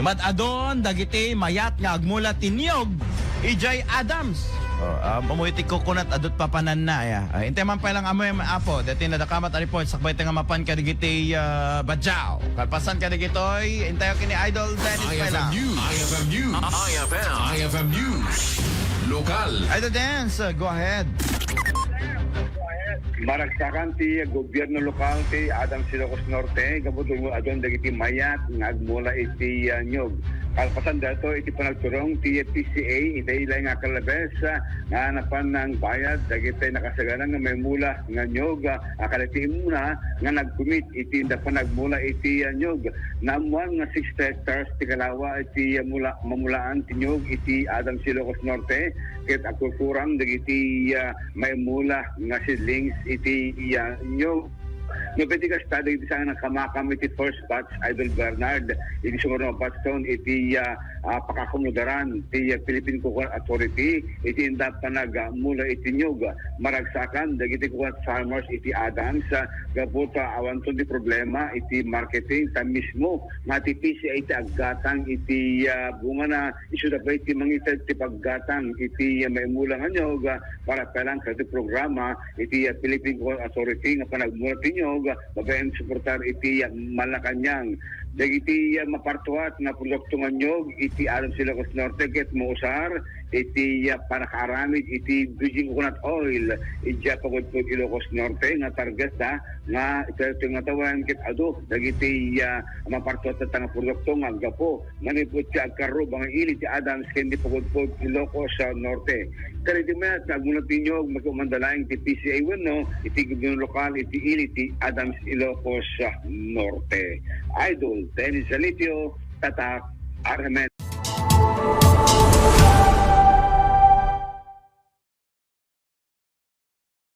Mad adon dagiti mayat nga agmula tinyog EJ Adams. Mamuitik coconut adot papanan na ya. Inte man pa lang amoy apo dati nadakamat ani point sakbay nga mapan ka digiti badjaw. Kalpasan ka digitoy intayo kini Idol Dennis pa lang. IFM News. IFM News. Lokal. Idol Dance, go ahead. Maragsakan ti gobyerno lokal ti Adam Ilocos Norte kabutong adon dagiti mayat nga agmula iti nyog. Kalpasan dato iti panagturong ti PCA iti ilay nga kalabes nga napan ng bayad dagiti nakasagaran nga may mula nga nyog akaliti muna nga nagkumit iti napan nagmula iti nyog. Namuan nga 6 hectares ti kalawa iti mamulaan ti nyog iti Adam Ilocos Norte ket akulturang dagiti may mula nga seedlings iti nyog. Nabitigas tayo iti sa nakamakam iti first batch Idol Bernard iti sumurong batch taon iti pakakomodaran iti Philippine Coconut Authority iti indap panag mula iti nyog maragsakan dagiti coconut farmers iti Adams gabuta awanton di problema iti marketing ta mismo nga iti PCA iti aggatang iti bunga na isu dapat iti mangitad iti paggatang iti may mula nga nyog para pelang sa iti programa iti Philippine Coconut Authority nga panagmula iti nyog babayan suportar iti Malacanang dagiti mapartuat nga produkto nga nyog iti Adam Ilocos Norte ket mousar iti panakaramid iti virgin coconut oil iti pagudpod Ilocos Norte nga target nga ito nga tawan ket ado dagiti mapartuat nga produkto nga gapo manipot ti agkaro bang ili ti Adams kendi pagudpod Ilocos Norte kariti met agmula ti nyog magkumandalaing ti PCA no iti gobyerno lokal iti ili ti Adams Ilocos Norte. Idol Dennis Salitio, Tatak, Armen.